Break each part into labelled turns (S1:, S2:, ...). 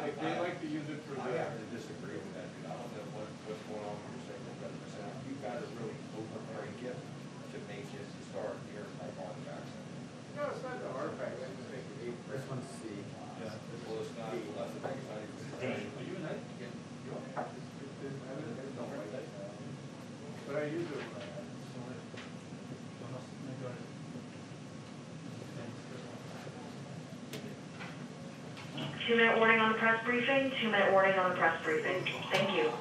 S1: They like to use it for
S2: I
S1: the.
S2: have to disagree with that. I don't know what's going on when you're saying that 7%. You've got to really overbreak it to make it start here like artifacts.
S1: No, it's not the artifact. I just think the 8%.
S3: This one's C.
S2: Yeah. Well, it's not. Well, that's the thing. It's not even.
S1: Are you and I? Yeah. You don't have to. Don't write that. But I use it.
S4: Two-minute warning on the press briefing. 2-minute warning on the press briefing. Thank you.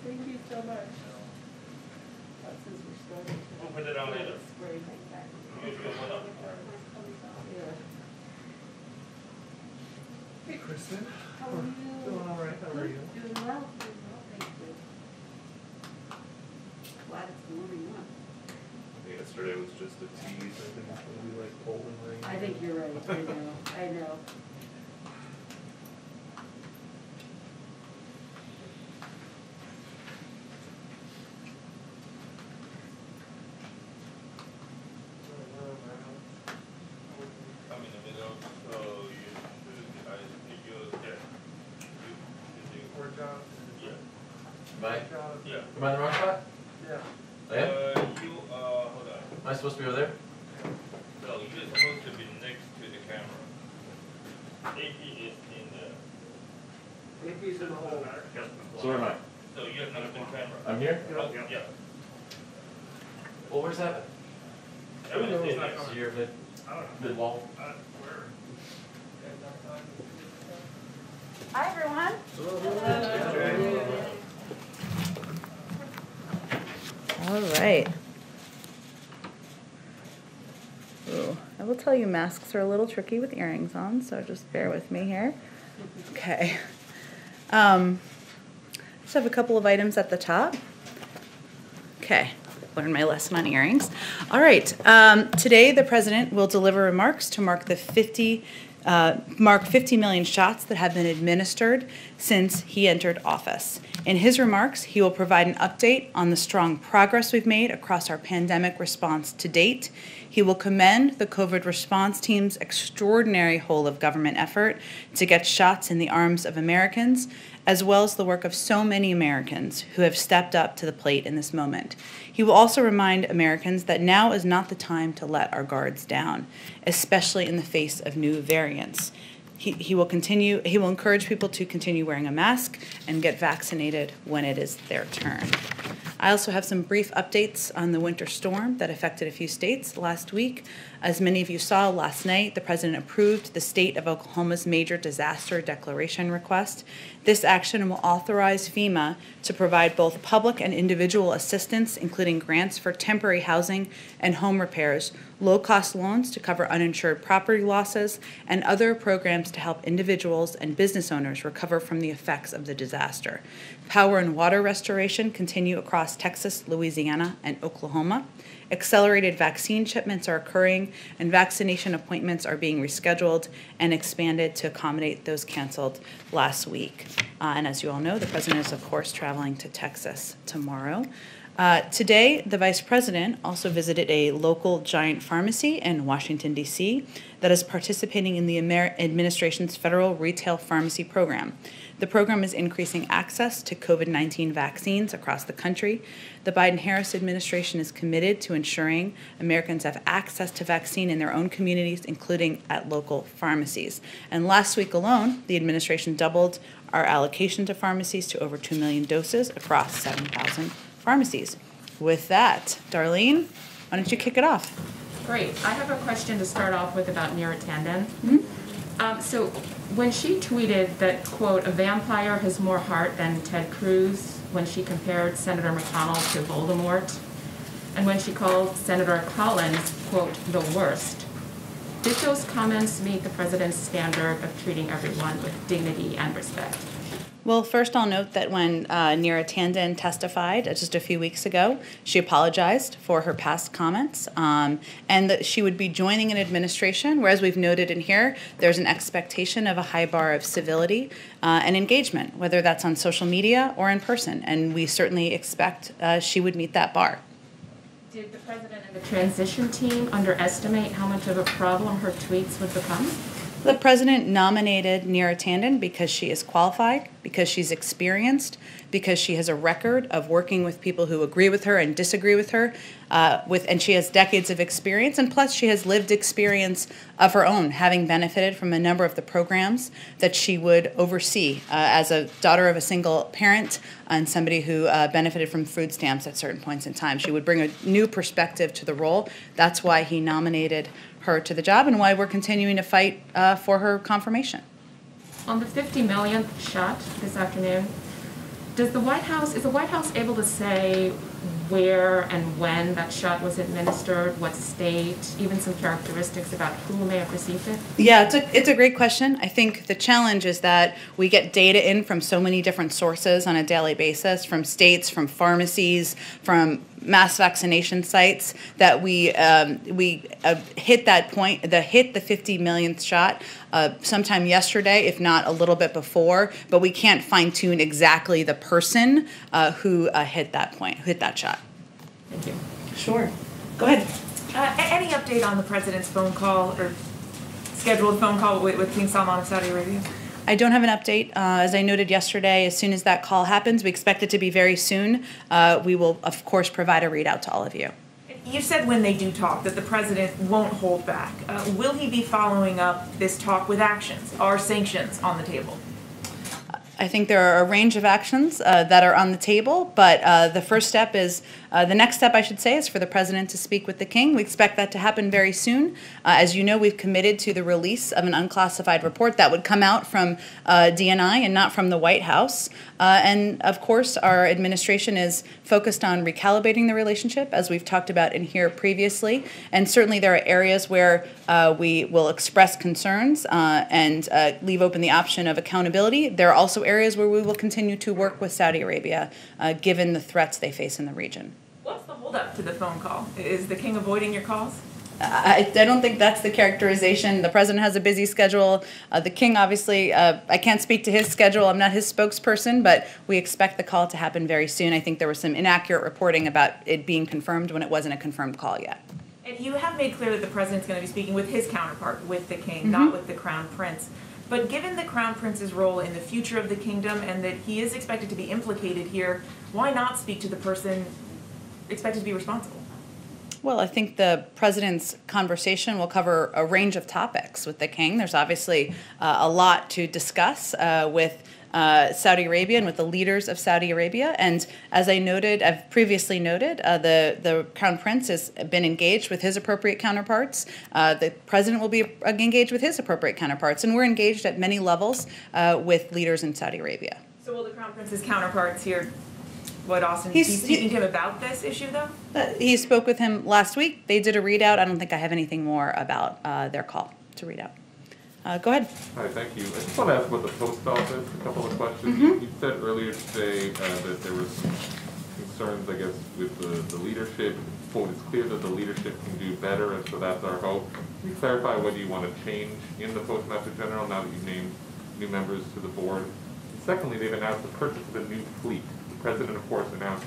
S5: Thank you so much. Since we're starting.
S6: We'll put it on later.
S3: Hey, Kristen.
S5: How are you?
S3: Doing all right. How are you?
S5: Doing well. Thank you. Glad it's warming up.
S3: Yesterday was just a tease. I think it's going to be like cold and rainy.
S5: I think you're right. I know. I know.
S3: Am I?
S6: Yeah.
S3: Am I in the wrong spot?
S1: Yeah.
S3: I am?
S6: Hold on.
S3: Am I supposed to be over there?
S6: No, you're supposed to be next to the camera. AP is in the.
S1: AP's in the hole.
S3: So where am I?
S6: So you're next to the camera.
S3: I'm here?
S6: Oh, yeah.
S3: Well, where's that?
S6: Everything's
S3: So
S6: next.
S3: you're mid-wall?
S5: Hi, everyone.
S7: All right. Ooh, I will tell you masks are a little tricky with earrings on, so just bear with me here. Okay. Just have a couple of items at the top. Okay, learned my lesson on earrings. All right, today the president will deliver remarks to mark 50 million shots that have been administered since he entered office. In his remarks, he will provide an update on the strong progress we've made across our pandemic response to date. He will commend the COVID response team's extraordinary whole-of-government effort to get shots in the arms of Americans, as well as the work of so many Americans who have stepped up to the plate in this moment. He will also remind Americans that now is not the time to let our guards down, especially in the face of new variants. He will encourage people to continue wearing a mask and get vaccinated when it is their turn. I also have some brief updates on the winter storm that affected a few states last week. As many of you saw last night, the president approved the state of Oklahoma's major disaster declaration request. This action will authorize FEMA to provide both public and individual assistance, including grants for temporary housing and home repairs, low-cost loans to cover uninsured property losses, and other programs to help individuals and business owners recover from the effects of the disaster. Power and water restoration continue across Texas, Louisiana, and Oklahoma. Accelerated vaccine shipments are occurring, and vaccination appointments are being rescheduled and expanded to accommodate those canceled last week. And as you all know, the president is, of course, traveling to Texas tomorrow. Today, the vice president also visited a local giant pharmacy in Washington, D.C. that is participating in the administration's federal retail pharmacy program. The program is increasing access to COVID-19 vaccines across the country. The Biden-Harris administration is committed to ensuring Americans have access to vaccine in their own communities, including at local pharmacies. And last week alone, the administration doubled our allocation to pharmacies to over 2 million doses across 7,000 pharmacies. With that, Darlene, why don't you kick it off?
S8: Great. I have a question to start off with about near attendant. So when she tweeted that, quote, a vampire has more heart than Ted Cruz, when she compared Senator McConnell to Voldemort, and when she called Senator Collins, quote, the worst, did those comments meet the president's standard of treating everyone with dignity and respect?
S7: Well, first I'll note that when Neera Tanden testified just a few weeks ago, she apologized for her past comments and that she would be joining an administration where, as we've noted in here, there's an expectation of a high bar of civility and engagement, whether that's on social media or in person, and we certainly expect she would meet that bar.
S8: Did the president and the transition team underestimate how much of a problem her tweets would become?
S7: The president nominated Neera Tanden because she is qualified, because she's experienced, because she has a record of working with people who agree with her and disagree with her, and she has decades of experience, and plus she has lived experience of her own, having benefited from a number of the programs that she would oversee as a daughter of a single parent and somebody who benefited from food stamps at certain points in time. She would bring a new perspective to the role. That's why he nominated her to the job and why we're continuing to fight for her confirmation.
S8: On the 50 millionth shot this afternoon, is the White House able to say where and when that shot was administered, what state, even some characteristics about who may have received it?
S7: Yeah, it's a great question. I think the challenge is that we get data in from so many different sources on a daily basis, from states, from pharmacies, from mass vaccination sites, that we hit that point, hit the 50 millionth shot sometime yesterday, if not a little bit before, but we can't fine-tune exactly the person who hit that point, hit that shot.
S8: Thank you.
S7: Sure. Go ahead.
S9: Any update on the president's phone call or scheduled phone call with King Salman of Saudi Arabia?
S7: I don't have an update. As I noted yesterday, as soon as that call happens, we expect it to be very soon. We will, of course, provide a readout to all of you.
S9: You said when they do talk that the president won't hold back. Will he be following up this talk with actions? Are sanctions on the table?
S7: I think there are a range of actions that are on the table, but the first step is, the next step, I should say, is for the president to speak with the king. We expect that to happen very soon. As you know, we've committed to the release of an unclassified report that would come out from DNI and not from the White House. And of course, our administration is focused on recalibrating the relationship, as we've talked about in here previously. And certainly there are areas where we will express concerns and leave open the option of accountability. There are also areas where we will continue to work with Saudi Arabia, given the threats they face in the region.
S9: What's the holdup to the phone call? Is the king avoiding your calls?
S7: I don't think that's the characterization. The president has a busy schedule. The king, obviously, I can't speak to his schedule. I'm not his spokesperson, but we expect the call to happen very soon. I think there was some inaccurate reporting about it being confirmed when it wasn't a confirmed call yet.
S9: And you have made clear that the president's going to be speaking with his counterpart, with the king, not with the crown prince. But given the crown prince's role in the future of the kingdom and that he is expected to be implicated here, why not speak to the person expected to be responsible?
S7: Well, I think the president's conversation will cover a range of topics with the king. There's obviously a lot to discuss with Saudi Arabia and with the leaders of Saudi Arabia. And as I've previously noted, the Crown Prince has been engaged with his appropriate counterparts. The president will be engaged with his appropriate counterparts. And we're engaged at many levels with leaders in Saudi Arabia.
S9: So will the Crown Prince's counterparts here, Austin, be speaking to him about this issue, though?
S7: He spoke with him last week. They did a readout. I don't think I have anything more about their call to read out. Go ahead.
S3: Hi, thank you. I just want to ask about the post office, a couple of questions. You said earlier today that there was concerns, I guess, with the leadership. Quote, it's clear that the leadership can do better, and so that's our hope. Can you clarify whether you want to change in the Postmaster General now that you've named new members to the board? And secondly, they've announced the purchase of a new fleet. The president, of course, announced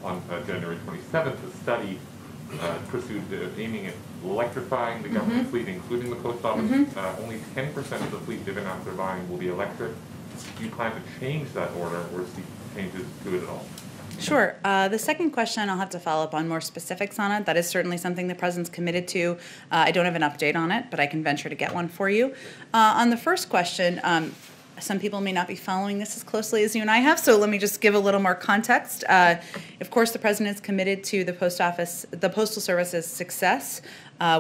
S3: on January 27th a study pursued aiming at electrifying the government fleet, including the post office. Only 10% of the fleet they've announced they're buying will be electric. Do you plan to change that order or see changes to it at all?
S7: Sure. The second question, I'll have to follow up on more specifics on it. That is certainly something the president's committed to. I don't have an update on it, but I can venture to get one for you. On the first question, some people may not be following this as closely as you and I have, so let me just give a little more context. Of course, the president is committed to the Postal Service's success.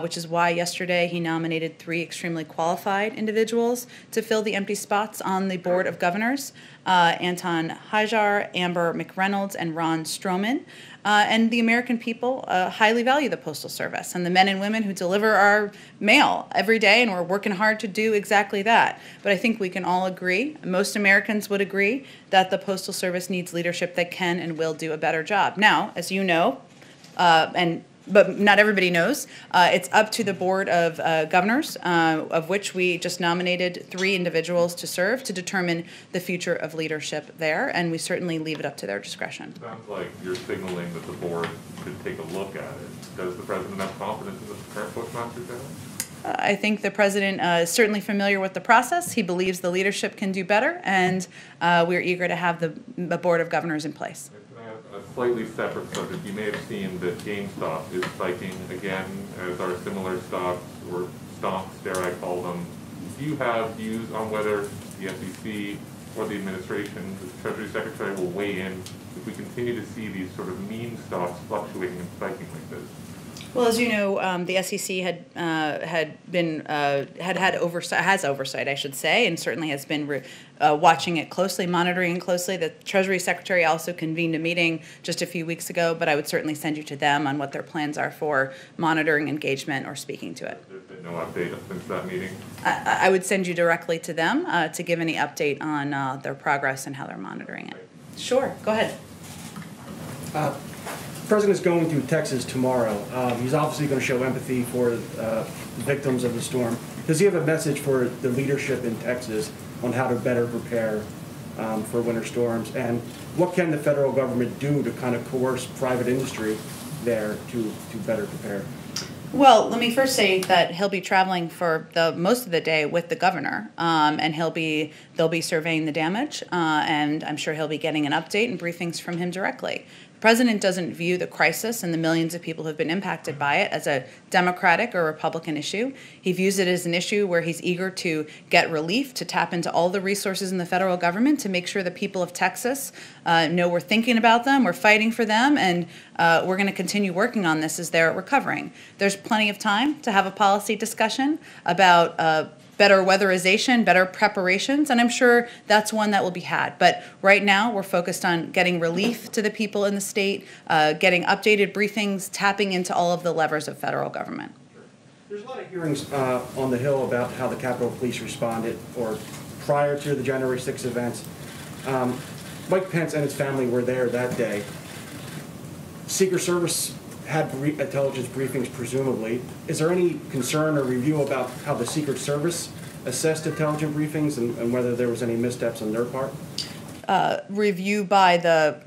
S7: which is why yesterday he nominated 3 extremely qualified individuals to fill the empty spots on the Board of Governors, Anton Hajar, Amber McReynolds, and Ron Stroman. And the American people highly value the Postal Service and the men and women who deliver our mail every day, and we're working hard to do exactly that. But I think we can all agree, most Americans would agree, that the Postal Service needs leadership that can and will do a better job. Now, as you know, but not everybody knows, it's up to the Board of Governors, of which we just nominated 3 individuals to serve to determine the future of leadership there, and we certainly leave it up to their discretion.
S3: Sounds like you're signaling that the board should take a look at it. Does the president have confidence in the current Postmaster General?
S7: I think the president is certainly familiar with the process. He believes the leadership can do better, and we're eager to have the Board of Governors in place.
S3: A slightly separate subject. You may have seen that GameStop is spiking again, as are similar stocks, or stonks, dare I call them. Do you have views on whether the SEC or the administration, the Treasury Secretary, will weigh in if we continue to see these sort of meme stocks fluctuating and spiking like this?
S7: Well, as you know, the SEC had oversight, I should say, and certainly has been watching it closely, monitoring it closely. The Treasury Secretary also convened a meeting just a few weeks ago, but I would certainly send you to them on what their plans are for monitoring engagement or speaking to it.
S3: There's been no update since that meeting?
S7: I would send you directly to them to give any update on their progress and how they're monitoring it. Sure, go ahead.
S10: The president is going to Texas tomorrow. He's obviously going to show empathy for the victims of the storm. Does he have a message for the leadership in Texas on how to better prepare for winter storms? And what can the federal government do to kind of coerce private industry there to better prepare?
S7: Well, let me first say that he'll be traveling for most of the day with the governor, and they'll be surveying the damage, and I'm sure he'll be getting an update and briefings from him directly. The president doesn't view the crisis and the millions of people who have been impacted by it as a Democratic or Republican issue. He views it as an issue where he's eager to get relief, to tap into all the resources in the federal government to make sure the people of Texas know we're thinking about them, we're fighting for them, and we're going to continue working on this as they're recovering. There's plenty of time to have a policy discussion about better weatherization, better preparations, and I'm sure that's one that will be had. But right now, we're focused on getting relief to the people in the state, getting updated briefings, tapping into all of the levers of federal government.
S10: There's a lot of hearings on the Hill about how the Capitol Police responded, or prior to the January 6th events. Mike Pence and his family were there that day. Secret Service had intelligence briefings, presumably. Is there any concern or review about how the Secret Service assessed intelligence briefings and whether there was any missteps on their part?
S7: Review by the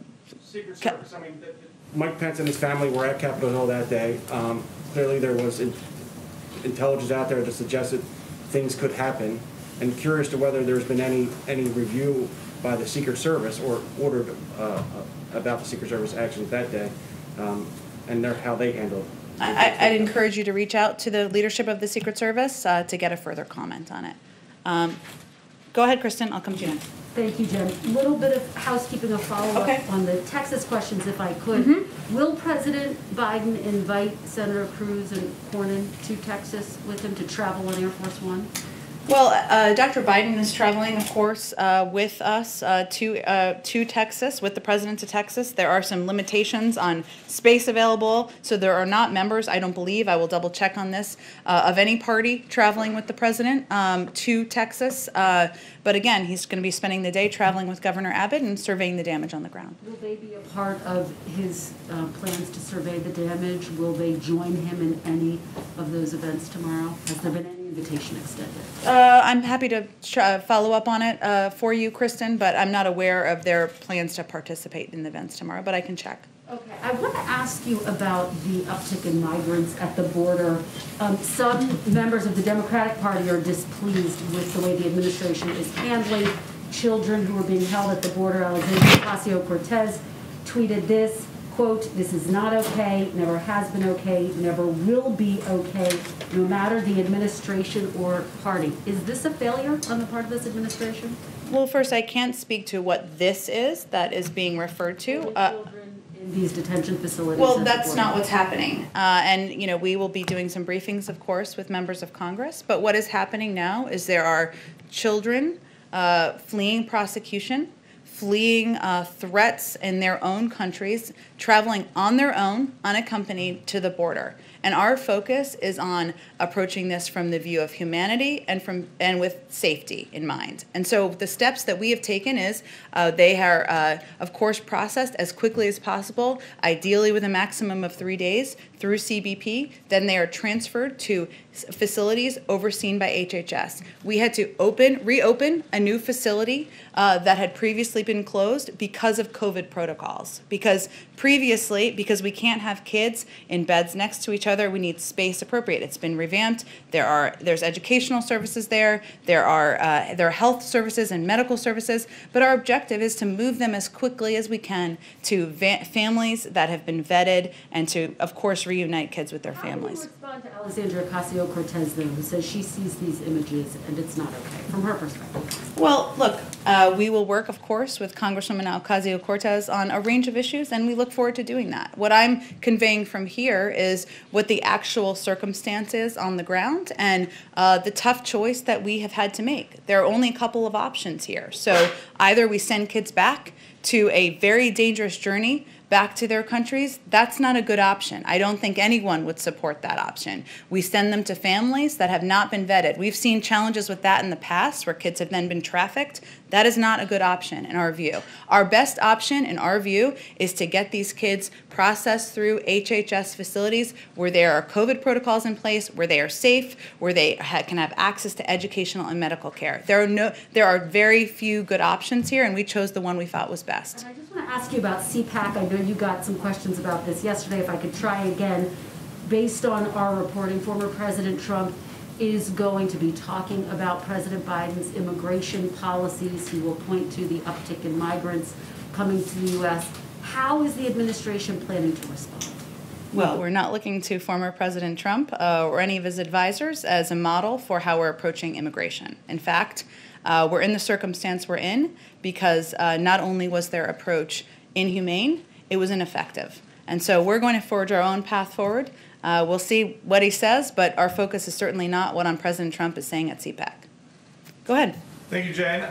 S10: Secret Service. I mean, Mike Pence and his family were at Capitol Hill that day. Clearly there was intelligence out there that suggested things could happen. And curious to whether there's been any review by the Secret Service or ordered about the Secret Service actions that day. And how they handled it.
S7: I'd encourage you to reach out to the leadership of the Secret Service to get a further comment on it. Go ahead, Kristen. I'll come to you next.
S5: Thank you, Jen. A little bit of housekeeping, a follow-up on the Texas questions, if I could. Will President Biden invite Senator Cruz and Cornyn to Texas with him to travel on Air Force One?
S7: Well, Dr. Biden is traveling, of course, with us to Texas, with the president to Texas. There are some limitations on space available, so there are not members, I don't believe, I will double check on this, of any party traveling with the president to Texas. But again, he's going to be spending the day traveling with Governor Abbott and surveying the damage on the ground.
S5: Will they be a part of his plans to survey the damage? Will they join him in any of those events tomorrow? Has there been any invitation extended?
S7: I'm happy to follow up on it for you, Kristen, but I'm not aware of their plans to participate in the events tomorrow, but I can check.
S5: Okay, I want to ask you about the uptick in migrants at the border. Some members of the Democratic Party are displeased with the way the administration is handling children who are being held at the border. Alexandria Ocasio-Cortez tweeted this, quote, "This is not okay, never has been okay, never will be okay, no matter the administration or party." Is this a failure on the part of this administration?
S7: Well, first, I can't speak to what this is that is being referred to.
S5: Children in these detention facilities?
S7: Well,
S5: at the
S7: that's
S5: border?
S7: not what's happening. And, you know, we will be doing some briefings, of course, with members of Congress. But what is happening now is there are children fleeing prosecution, fleeing threats in their own countries, traveling on their own, unaccompanied, to the border. And our focus is on approaching this from the view of humanity and with safety in mind. And so the steps that we have taken is they are, of course, processed as quickly as possible, ideally with a maximum of 3 days through CBP. Then they are transferred to facilities overseen by HHS. We had to reopen a new facility that had previously been closed because of COVID protocols. Because previously, because we can't have kids in beds next to each other, we need space appropriate. It's been revamped. There's educational services there. There are health services and medical services. But our objective is to move them as quickly as we can to families that have been vetted and to, of course, reunite kids with their families.
S5: How do you respond to Alexandria Ocasio-Cortez, though, who says she sees these images and it's not okay, from her perspective?
S7: Well, look, we will work, of course, with Congresswoman Ocasio-Cortez on a range of issues, and we look forward to doing that. What I'm conveying from here is what the actual circumstance is on the ground and the tough choice that we have had to make. There are only a couple of options here. So either we send kids back to a very dangerous journey back to their countries. That's not a good option. I don't think anyone would support that option. We send them to families that have not been vetted. We've seen challenges with that in the past where kids have then been trafficked. That is not a good option in our view. Our best option in our view is to get these kids processed through HHS facilities where there are COVID protocols in place, where they are safe, where they can have access to educational and medical care. There are very few good options here, and we chose the one we thought was best.
S5: And I just want to ask you about CPAC. I know you got some questions about this yesterday. If I could try again, based on our reporting, former President Trump is going to be talking about President Biden's immigration policies. He will point to the uptick in migrants coming to the U.S. How is the administration planning to respond?
S7: Well, we're not looking to former President Trump or any of his advisors as a model for how we're approaching immigration. In fact, we're in the circumstance we're in because not only was their approach inhumane, it was ineffective. And so we're going to forge our own path forward. We'll see what he says, but our focus is certainly not what President Trump is saying at CPAC. Go ahead.
S11: Thank you, Jen.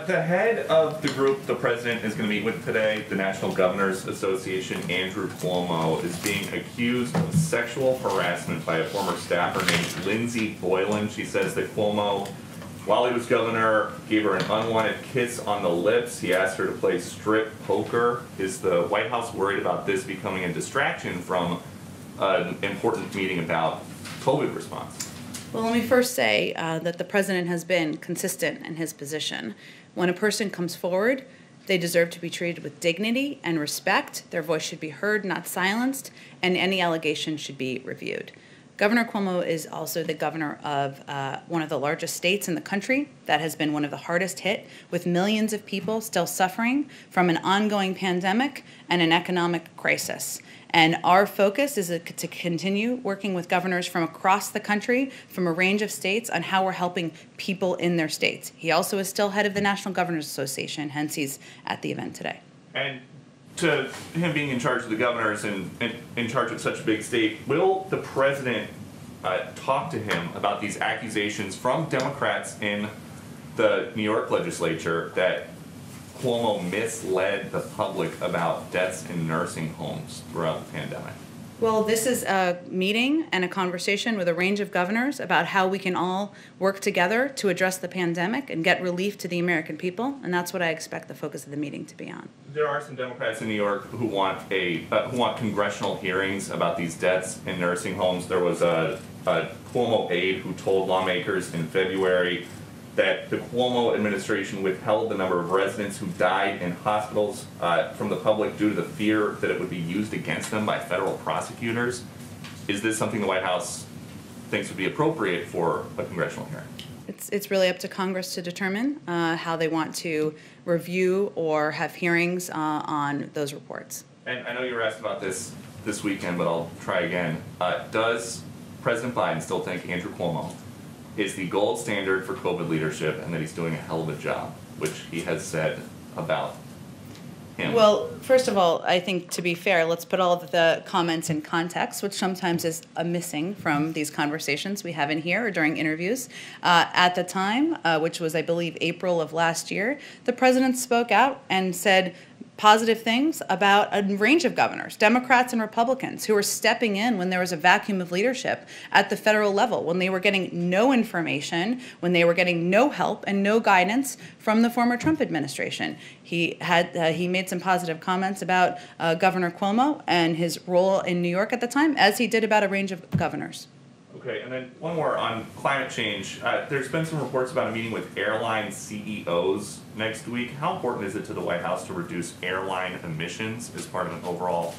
S11: The head of the group the president is going to meet with today, the National Governors Association, Andrew Cuomo, is being accused of sexual harassment by a former staffer named Lindsay Boylan. She says that Cuomo, while he was governor, gave her an unwanted kiss on the lips. He asked her to play strip poker. Is the White House worried about this becoming a distraction from an important meeting about COVID response?
S7: Well, let me first say that the president has been consistent in his position. When a person comes forward, they deserve to be treated with dignity and respect. Their voice should be heard, not silenced, and any allegation should be reviewed. Governor Cuomo is also the governor of one of the largest states in the country that has been one of the hardest hit, with millions of people still suffering from an ongoing pandemic and an economic crisis. And our focus is to continue working with governors from across the country, from a range of states, on how we're helping people in their states. He also is still head of the National Governors Association, hence he's at the event today.
S11: And to him being in charge of the governors and in charge of such a big state, will the president talk to him about these accusations from Democrats in the New York legislature that Cuomo misled the public about deaths in nursing homes throughout the pandemic?
S7: Well, this is a meeting and a conversation with a range of governors about how we can all work together to address the pandemic and get relief to the American people, and that's what I expect the focus of the meeting to be on.
S11: There are some Democrats in New York who want congressional hearings about these deaths in nursing homes. There was a Cuomo aide who told lawmakers in February that the Cuomo administration withheld the number of residents who died in hospitals from the public due to the fear that it would be used against them by federal prosecutors. Is this something the White House thinks would be appropriate for a congressional hearing?
S7: It's really up to Congress to determine how they want to review or have hearings on those reports.
S11: And I know you were asked about this weekend, but I'll try again. Does President Biden still think Andrew Cuomo is the gold standard for COVID leadership and that he's doing a hell of a job, which he has said about him?
S7: Well, first of all, I think to be fair, let's put all of the comments in context, which sometimes is missing from these conversations we have in here or during interviews. At the time, which was, I believe, April of last year, the president spoke out and said positive things about a range of governors, Democrats and Republicans, who were stepping in when there was a vacuum of leadership at the federal level, when they were getting no information, when they were getting no help and no guidance from the former Trump administration. He made some positive comments about Governor Cuomo and his role in New York at the time, as he did about a range of governors.
S11: Okay, and then one more on climate change. There's been some reports about a meeting with airline CEOs next week. How important is it to the White House to reduce airline emissions as part of an overall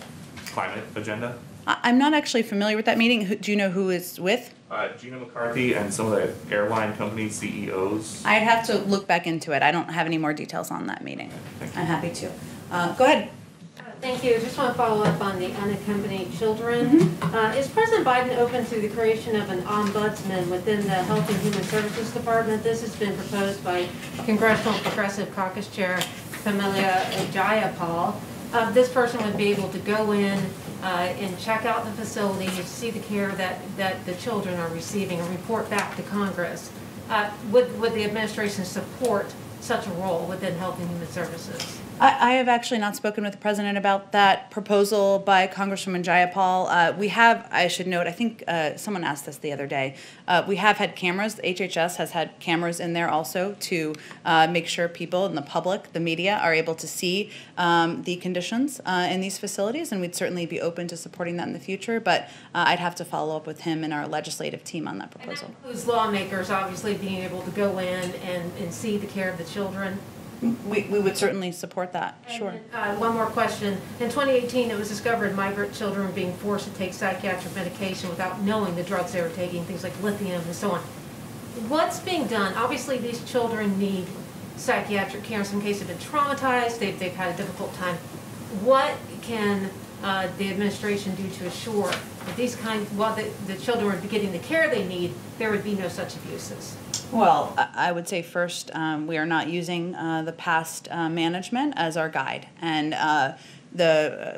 S11: climate agenda?
S7: I'm not actually familiar with that meeting. Do you know who is with?
S11: Gina McCarthy and some of the airline company CEOs.
S7: I'd have to look back into it. I don't have any more details on that meeting. I'm happy to. Go ahead.
S12: Thank you. Just want to follow up on the unaccompanied children. Is President Biden open to the creation of an ombudsman within the Health and Human Services Department? This has been proposed by Congressional Progressive Caucus Chair Pamela Jayapal. This person would be able to go in and check out the facilities, see the care that the children are receiving, and report back to Congress. Would the administration support such a role within Health and Human Services?
S7: I have actually not spoken with the president about that proposal by Congresswoman Jayapal. We have, I should note, I think someone asked this the other day, we have had cameras. The HHS has had cameras in there also to make sure people and the public, the media, are able to see the conditions in these facilities, and we'd certainly be open to supporting that in the future, but I'd have to follow up with him and our legislative team on that proposal.
S12: And that includes lawmakers obviously being able to go in and see the care of the children.
S7: We would certainly support that, sure.
S12: And, one more question. In 2018, it was discovered migrant children were being forced to take psychiatric medication without knowing the drugs they were taking, things like lithium and so on. What's being done? Obviously, these children need psychiatric care. In some cases, they've been traumatized. They've had a difficult time. What can the administration do to assure that while the children would be getting the care they need, there would be no such abuses?
S7: Well, I would say first, we are not using the past management as our guide. And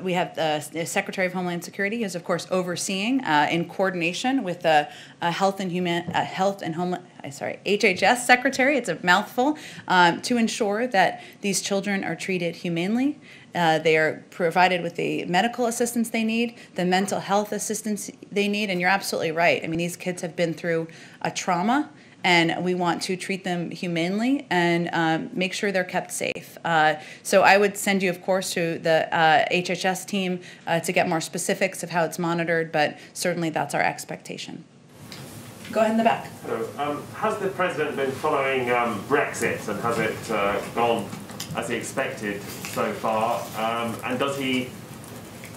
S7: we have the Secretary of Homeland Security, who is, of course, overseeing in coordination with the HHS Secretary, it's a mouthful, to ensure that these children are treated humanely. They are provided with the medical assistance they need, the mental health assistance they need, and you're absolutely right. I mean, these kids have been through a trauma, and we want to treat them humanely and make sure they're kept safe. So I would send you, of course, to the HHS team to get more specifics of how it's monitored, but certainly that's our expectation. Go ahead in the back.
S13: Hello. Has the president been following Brexit, and has it gone as he expected so far? And does he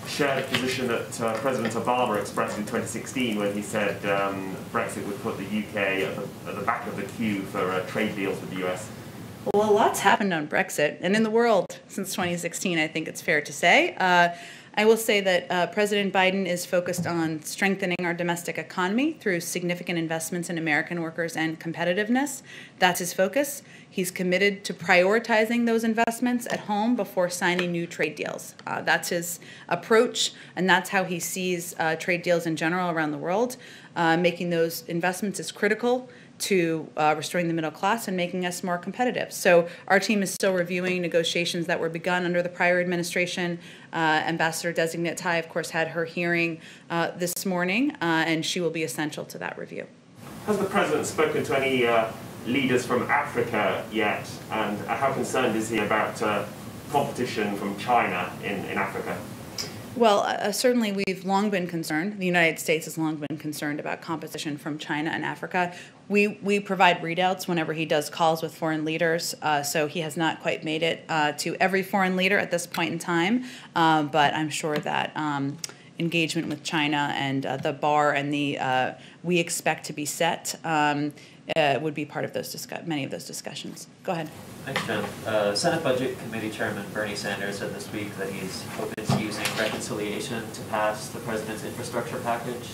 S13: share the position that President Obama expressed in 2016 when he said Brexit would put the UK at the back of the queue for trade deals with the US?
S7: Well, a lot's happened on Brexit and in the world since 2016, I think it's fair to say. I will say that President Biden is focused on strengthening our domestic economy through significant investments in American workers and competitiveness. That's his focus. He's committed to prioritizing those investments at home before signing new trade deals. That's his approach, and that's how he sees trade deals in general around the world. Making those investments is critical to restoring the middle class and making us more competitive. So our team is still reviewing negotiations that were begun under the prior administration. Ambassador-designate Tai, of course, had her hearing this morning, and she will be essential to that review.
S13: Has the president spoken to any leaders from Africa yet, and how concerned is he about competition from China in Africa?
S7: Well, certainly we've long been concerned. The United States has long been concerned about competition from China and Africa. We provide readouts whenever he does calls with foreign leaders, so he has not quite made it to every foreign leader at this point in time, but I'm sure that engagement with China and the bar and the we expect to be set would be part of those many of those discussions. Go ahead.
S14: Thanks, Jen. Senate Budget Committee Chairman Bernie Sanders said this week that he's open to using reconciliation to pass the president's infrastructure package.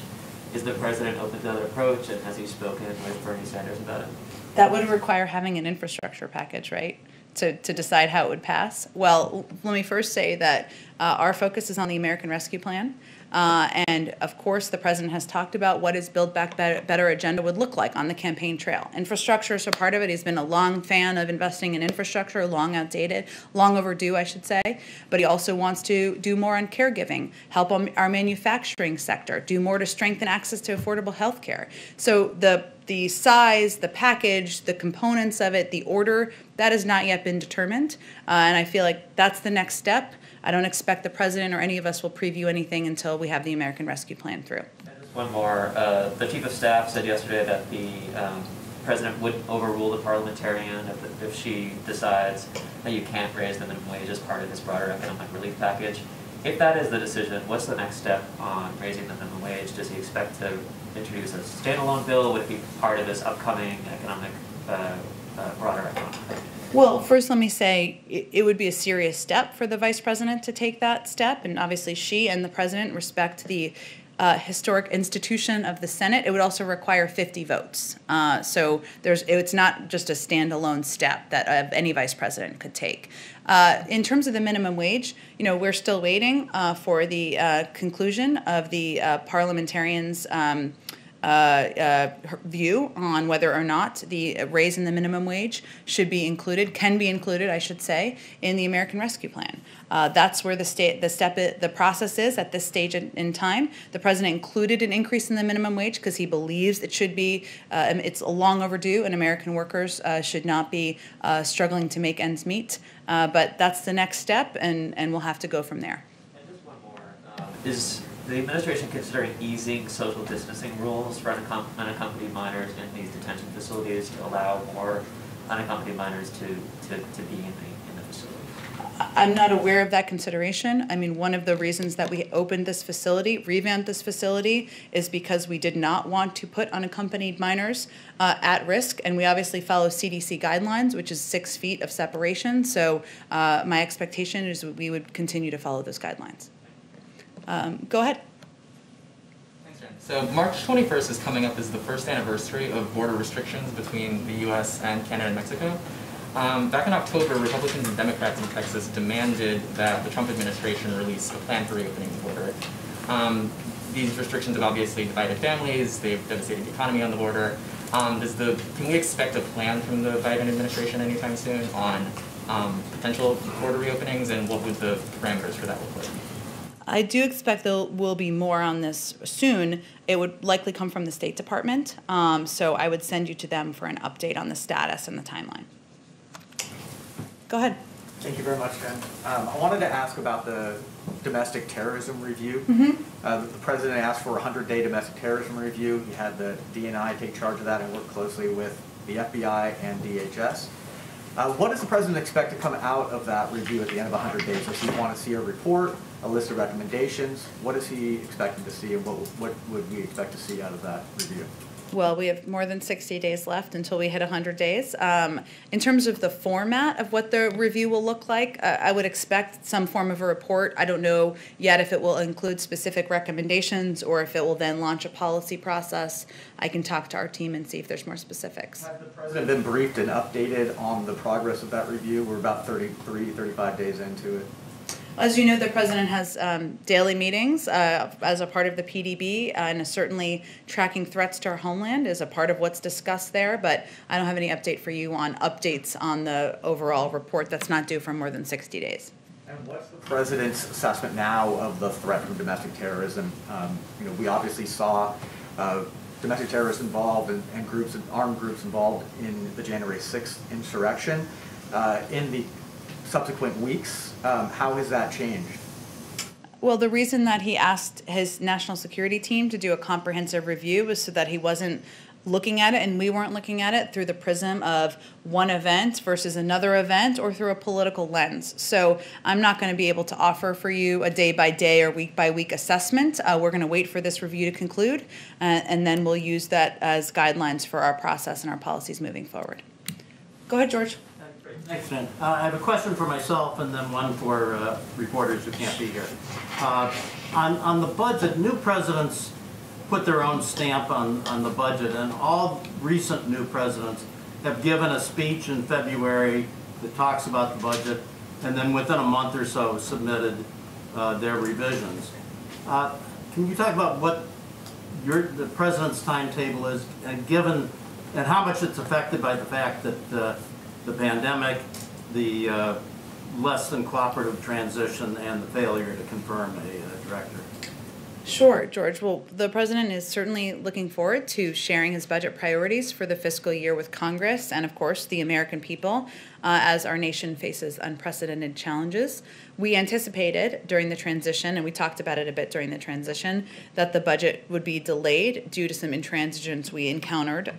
S14: Is the president open to that approach, and has he spoken with Bernie Sanders about it?
S7: That would require having an infrastructure package, right, to decide how it would pass? Well, let me first say that our focus is on the American Rescue Plan. And of course, the president has talked about what his Build Back Better agenda would look like on the campaign trail. Infrastructure is a part of it. He's been a long fan of investing in infrastructure, long outdated, long overdue, I should say. But he also wants to do more on caregiving, help our manufacturing sector, do more to strengthen access to affordable health care. So the size, the package, the components of it, the order, that has not yet been determined. And I feel like that's the next step. I don't expect the president or any of us will preview anything until we have the American Rescue Plan through.
S14: And just one more. The chief of staff said yesterday that the president would overrule the parliamentarian if she decides that you can't raise the minimum wage as part of this broader economic relief package. If that is the decision, what's the next step on raising the minimum wage? Does he expect to introduce a standalone bill? Would it be part of this upcoming economic, broader economic package?
S7: Well, first let me say it would be a serious step for the vice president to take that step, and obviously she and the president respect the historic institution of the Senate. It would also require 50 votes. So it's not just a standalone step that any vice president could take. In terms of the minimum wage, we're still waiting for the conclusion of the parliamentarians' view on whether or not the raise in the minimum wage can be included, I should say, in the American Rescue Plan. That's where the process is at this stage in time. The president included an increase in the minimum wage because he believes it should be, it's long overdue, and American workers should not be struggling to make ends meet. But that's the next step, and we'll have to go from there.
S14: And just one more. Is the administration considering easing social distancing rules for unaccompanied minors in these detention facilities to allow more unaccompanied minors to be in the facility?
S7: I'm not aware of that consideration. I mean, one of the reasons that we opened this facility, revamped this facility, is because we did not want to put unaccompanied minors at risk, and we obviously follow CDC guidelines, which is 6 feet of separation. So my expectation is we would continue to follow those guidelines. Go ahead.
S15: Thanks, Jen. So March 21st is coming up as the first anniversary of border restrictions between the U.S. and Canada and Mexico. Back in October, Republicans and Democrats in Texas demanded that the Trump administration release a plan for reopening the border. These restrictions have obviously divided families, they've devastated the economy on the border. Can we expect a plan from the Biden administration anytime soon on potential border reopenings, and what would the parameters for that look like?
S7: I do expect there will be more on this soon. It would likely come from the State Department, so I would send you to them for an update on the status and the timeline. Go ahead.
S16: Thank you very much, Jen. I wanted to ask about the domestic terrorism review. The president asked for a 100-day domestic terrorism review. He had the DNI take charge of that and work closely with the FBI and DHS. What does the president expect to come out of that review at the end of 100 days? Does he want to see a report, a list of recommendations? What is he expecting to see, and what would we expect to see out of that review?
S7: Well, we have more than 60 days left until we hit 100 days. In terms of the format of what the review will look like, I would expect some form of a report. I don't know yet if it will include specific recommendations or if it will then launch a policy process. I can talk to our team and see if there's more specifics.
S16: Has the president been briefed and updated on the progress of that review? We're about 35 days into it.
S7: As you know, the president has daily meetings as a part of the PDB, and is certainly tracking threats to our homeland is a part of what's discussed there, but I don't have any update for you on updates on the overall report that's not due for more than 60 days.
S16: And what's the president's assessment now of the threat from domestic terrorism? We obviously saw domestic terrorists involved and armed groups involved in the January 6th insurrection. In the subsequent weeks, how has that changed?
S7: Well, the reason that he asked his national security team to do a comprehensive review was so that he wasn't looking at it, and we weren't looking at it through the prism of one event versus another event or through a political lens. So I'm not going to be able to offer for you a day-by-day or week-by-week assessment. We're going to wait for this review to conclude, and then we'll use that as guidelines for our process and our policies moving forward. Go ahead, George.
S17: Thanks, Jen. I have a question for myself and then one for reporters who can't be here. On the budget, new presidents put their own stamp on the budget, and all recent new presidents have given a speech in February that talks about the budget, and then within a month or so submitted their revisions. Can you talk about what the president's timetable is, and given and how much it's affected by the fact that the pandemic, the less than cooperative transition, and the failure to confirm a director?
S7: Sure, George. Well, the president is certainly looking forward to sharing his budget priorities for the fiscal year with Congress and, of course, the American people as our nation faces unprecedented challenges. We anticipated during the transition, and we talked about it a bit during the transition, that the budget would be delayed due to some intransigence we encountered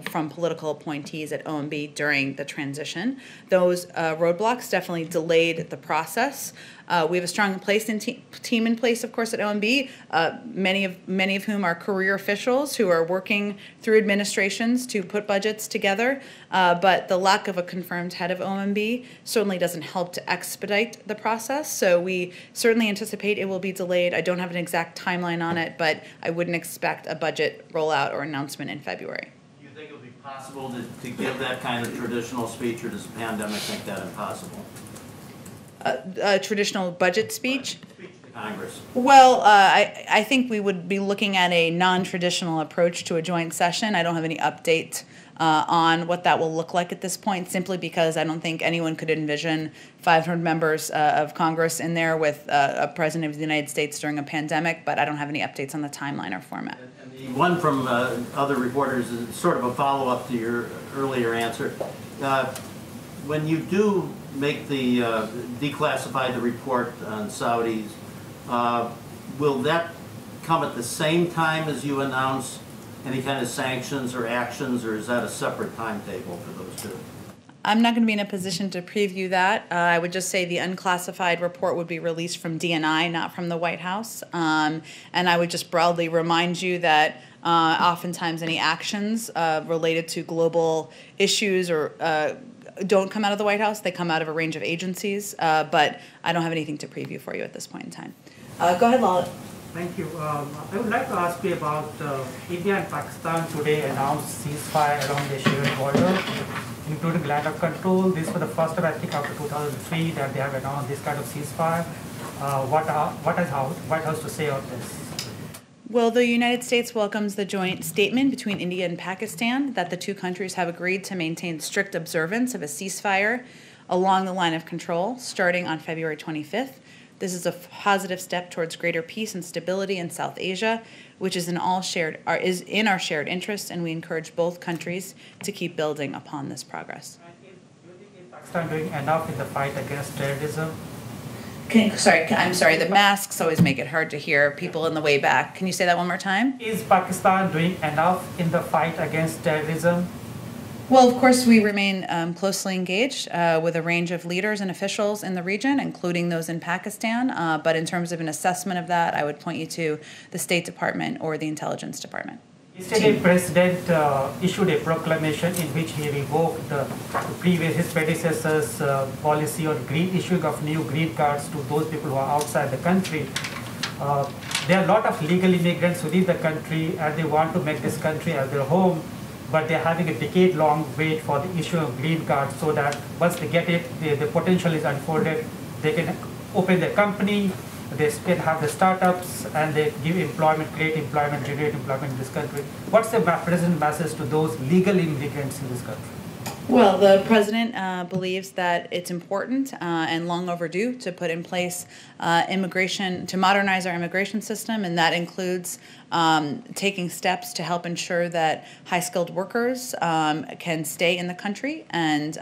S7: from political appointees at OMB during the transition. Those roadblocks definitely delayed the process. We have a strong team in place, of course, at OMB, many of whom are career officials who are working through administrations to put budgets together. But the lack of a confirmed head of OMB certainly doesn't help to expedite the process. So we certainly anticipate it will be delayed. I don't have an exact timeline on it, but I wouldn't expect a budget rollout or announcement in February.
S17: Do you think it would be possible to give that kind of traditional speech, or does the pandemic make that impossible?
S7: A traditional budget speech?
S17: Congress.
S7: Well, I think we would be looking at a non-traditional approach to a joint session. I don't have any update on what that will look like at this point, simply because I don't think anyone could envision 500 members of Congress in there with a president of the United States during a pandemic, but I don't have any updates on the timeline or format.
S17: And the one from other reporters is sort of a follow-up to your earlier answer. When you do make the declassify the report on Saudis, will that come at the same time as you announce any kind of sanctions or actions, or is that a separate timetable for those two?
S7: I'm not going to be in a position to preview that. I would just say the unclassified report would be released from DNI, not from the White House. And I would just broadly remind you that oftentimes any actions related to global issues or don't come out of the White House. They come out of a range of agencies, but I don't have anything to preview for you at this point in time. Go ahead, Lal.
S18: Thank you. I would like to ask you about India and Pakistan today announced ceasefire along the shared border, including land of control. This was the first time, I think, after 2003 that they have announced this kind of ceasefire. What has White House to say on this?
S7: Well, the United States welcomes the joint statement between India and Pakistan that the two countries have agreed to maintain strict observance of a ceasefire along the line of control starting on February 25th. This is a positive step towards greater peace and stability in South Asia, which is in our shared interest, and we encourage both countries to keep building upon this progress.
S18: Is Pakistan doing enough in the fight against terrorism?
S7: I'm sorry, the masks always make it hard to hear people in the way back. Can you say that one more time?
S18: Is Pakistan doing enough in the fight against terrorism?
S7: Well, of course, we remain closely engaged with a range of leaders and officials in the region, including those in Pakistan. But in terms of an assessment of that, I would point you to the State Department or the Intelligence Department.
S18: Yesterday, President issued a proclamation in which he revoked his predecessor's policy on issuing of new green cards to those people who are outside the country. There are a lot of legal immigrants who leave the country and they want to make this country as their home, but they're having a decade-long wait for the issue of green cards so that once they get it, the potential is unfolded. They can open their company, they can have the startups, and they give employment, create employment, generate employment in this country. What's the president's message to those legal immigrants in this country?
S7: Well, the president believes that it's important and long overdue to put in place immigration, to modernize our immigration system, and that includes taking steps to help ensure that high-skilled workers can stay in the country and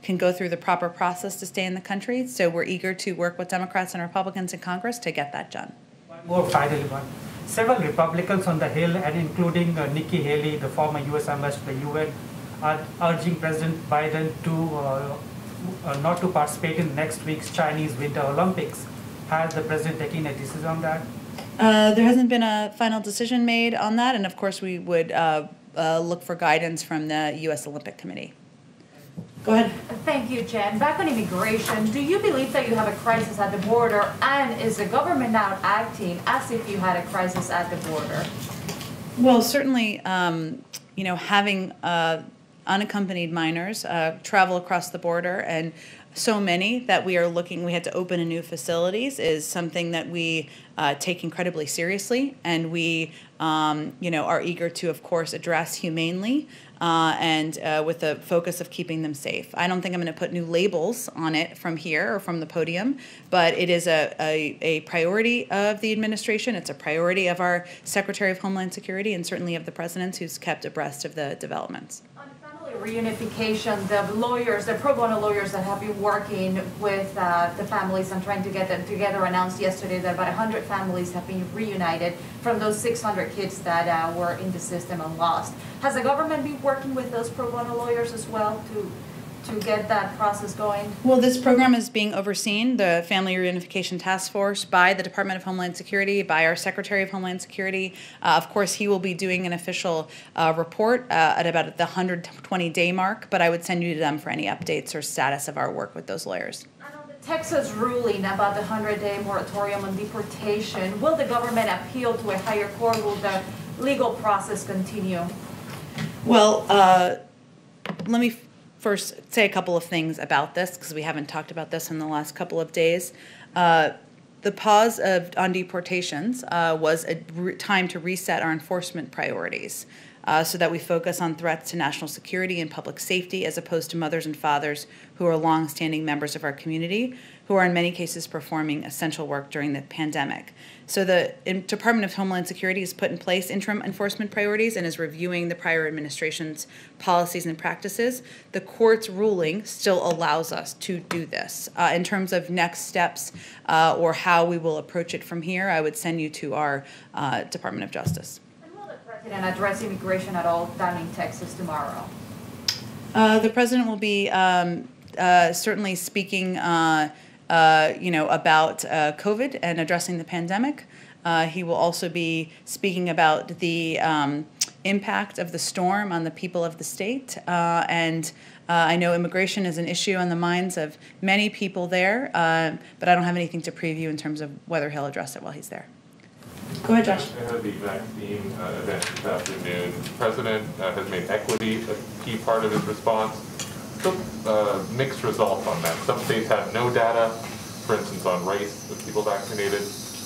S7: can go through the proper process to stay in the country. So we're eager to work with Democrats and Republicans in Congress to get that done.
S18: One more finally one. Several Republicans on the Hill, and including Nikki Haley, the former U.S. ambassador to the UN, are urging President Biden to not to participate in next week's Chinese Winter Olympics. Has the president taken a decision on that?
S7: There hasn't been a final decision made on that, and of course we would look for guidance from the U.S. Olympic Committee. Go ahead.
S19: Thank you, Jen. Back on immigration, do you believe that you have a crisis at the border, and is the government now acting as if you had a crisis at the border?
S7: Well, certainly, having unaccompanied minors travel across the border, and so many that we had to open a new facilities is something that we take incredibly seriously, and we are eager to, of course, address humanely and with the focus of keeping them safe. I don't think I'm going to put new labels on it from here or from the podium, but it is a priority of the administration. It's a priority of our Secretary of Homeland Security and certainly of the President, who's kept abreast of the developments.
S19: Reunification, the lawyers, the pro bono lawyers that have been working with the families and trying to get them together announced yesterday that about 100 families have been reunited from those 600 kids that were in the system and lost. Has the government been working with those pro bono lawyers as well to get that process going?
S7: Well, this program is being overseen, the Family Reunification Task Force, by the Department of Homeland Security, by our Secretary of Homeland Security. Of course, he will be doing an official report at about the 120-day mark, but I would send you to them for any updates or status of our work with those lawyers.
S19: Texas ruling about the 100-day moratorium on deportation, will the government appeal to a higher court? Will the legal process continue?
S7: Well, let me first say a couple of things about this, because we haven't talked about this in the last couple of days. The pause on deportations was a time to reset our enforcement priorities so that we focus on threats to national security and public safety, as opposed to mothers and fathers who are longstanding members of our community, who are in many cases performing essential work during the pandemic. So the Department of Homeland Security has put in place interim enforcement priorities and is reviewing the prior administration's policies and practices. The court's ruling still allows us to do this. In terms of next steps or how we will approach it from here, I would send you to our Department of Justice.
S19: And will the President address immigration at all down in Texas tomorrow?
S7: The President will be certainly speaking about COVID and addressing the pandemic. He will also be speaking about the impact of the storm on the people of the state. And I know immigration is an issue on the minds of many people there, but I don't have anything to preview in terms of whether he'll address it while he's there. Go ahead, Josh.
S3: Ahead of the vaccine event this afternoon, the President has made equity a key part of his response. Still mixed results on that. Some states have no data, for instance, on race with people vaccinated.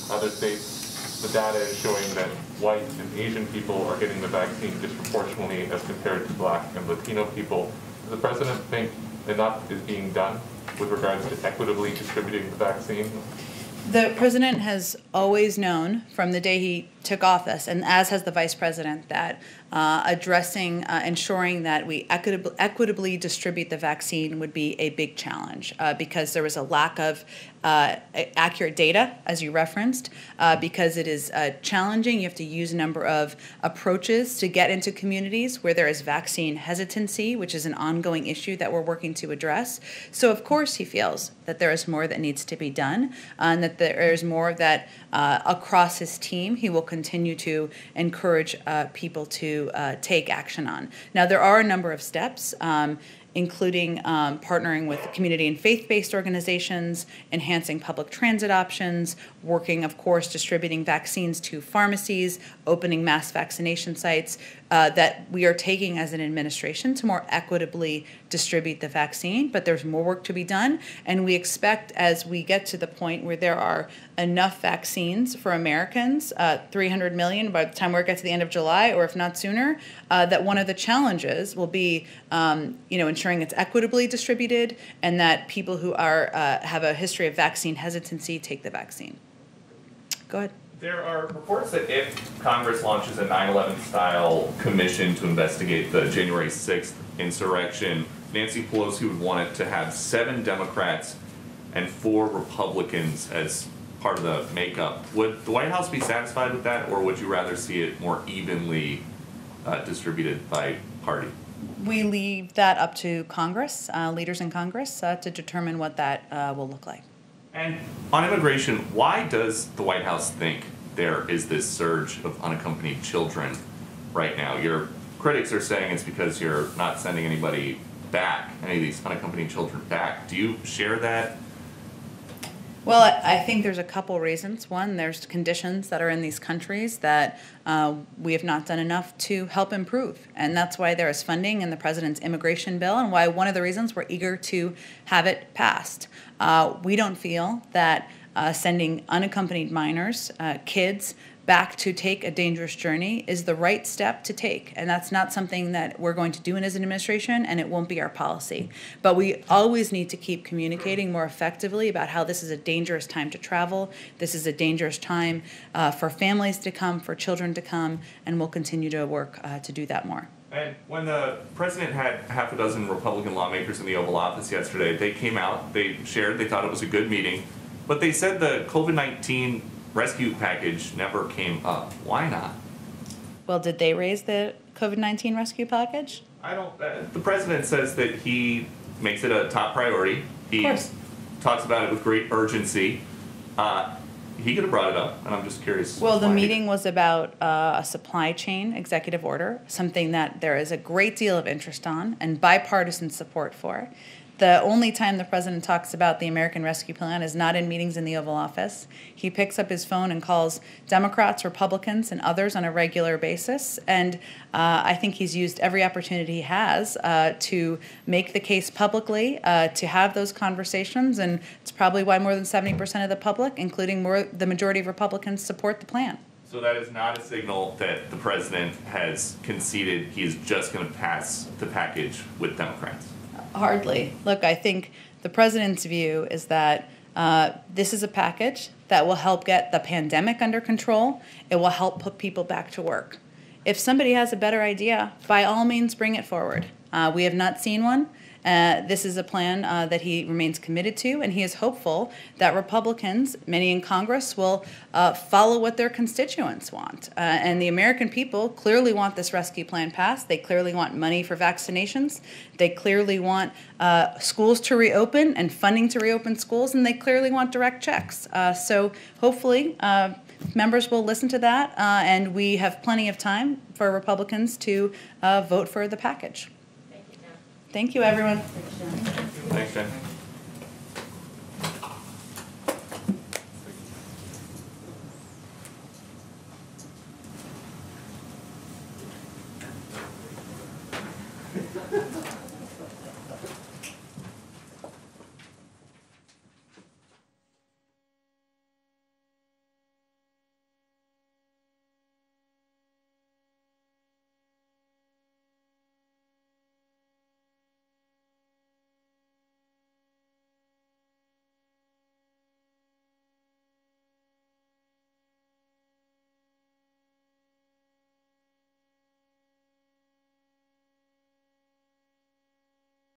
S3: Other states, the data is showing that white and Asian people are getting the vaccine disproportionately as compared to Black and Latino people. Does the President think enough is being done with regards to equitably distributing the vaccine?
S7: The President has always known from the day he took office, and as has the Vice President, that ensuring that we equitably distribute the vaccine would be a big challenge because there was a lack of accurate data, as you referenced, because it is challenging. You have to use a number of approaches to get into communities where there is vaccine hesitancy, which is an ongoing issue that we're working to address. So, of course, he feels that there is more that needs to be done, and that there is more that across his team he will continue to encourage people to take action on. Now, there are a number of steps, including partnering with community and faith-based organizations, enhancing public transit options, working, of course, distributing vaccines to pharmacies, opening mass vaccination sites, that we are taking as an administration to more equitably distribute the vaccine. But there's more work to be done, and we expect as we get to the point where there are enough vaccines for Americans, 300 million by the time we get to the end of July, or if not sooner, that one of the challenges will be ensuring it's equitably distributed and that people who are have a history of vaccine hesitancy take the vaccine. Go ahead.
S11: There are reports that if Congress launches a 9/11 style commission to investigate the January 6th insurrection, Nancy Pelosi would want it to have 7 Democrats and 4 Republicans as part of the makeup. Would the White House be satisfied with that, or would you rather see it more evenly distributed by party?
S7: We leave that up to Congress, leaders in Congress, to determine what that will look like.
S11: And on immigration, why does the White House think there is this surge of unaccompanied children right now? Your critics are saying it's because you're not sending anybody back, any of these unaccompanied children back. Do you share that?
S7: Well, I think there's a couple reasons. One, there's conditions that are in these countries that we have not done enough to help improve. And that's why there is funding in the president's immigration bill, and why one of the reasons we're eager to have it passed. We don't feel that sending unaccompanied minors, kids, back to take a dangerous journey is the right step to take. And that's not something that we're going to do as an administration, and it won't be our policy. But we always need to keep communicating more effectively about how this is a dangerous time to travel. This is a dangerous time for families to come, for children to come, and we'll continue to work to do that more.
S11: And when the president had half a dozen Republican lawmakers in the Oval Office yesterday, they came out, they shared, they thought it was a good meeting, but they said the COVID-19 rescue package never came up. Why not?
S7: Well, did they raise the COVID-19 rescue package?
S11: I don't, the president says that he makes it a top priority. He talks about it with great urgency. He could have brought it up, and I'm just curious.
S7: Well, the meeting was about a supply chain executive order, something that there is a great deal of interest on and bipartisan support for. The only time the president talks about the American Rescue Plan is not in meetings in the Oval Office. He picks up his phone and calls Democrats, Republicans, and others on a regular basis. And I think he's used every opportunity he has to make the case publicly, to have those conversations. And it's probably why more than 70% of the public, including the majority of Republicans, support the plan.
S11: So that is not a signal that the president has conceded he is just going to pass the package with Democrats?
S7: Hardly. Look, I think the president's view is that this is a package that will help get the pandemic under control. It will help put people back to work. If somebody has a better idea, by all means, bring it forward. We have not seen one. This is a plan that he remains committed to, and he is hopeful that Republicans, many in Congress, will follow what their constituents want. And the American people clearly want this rescue plan passed. They clearly want money for vaccinations. They clearly want schools to reopen and funding to reopen schools, and they clearly want direct checks. So hopefully members will listen to that, and we have plenty of time for Republicans to vote for the package. Thank you, everyone.
S11: Thanks, Jen.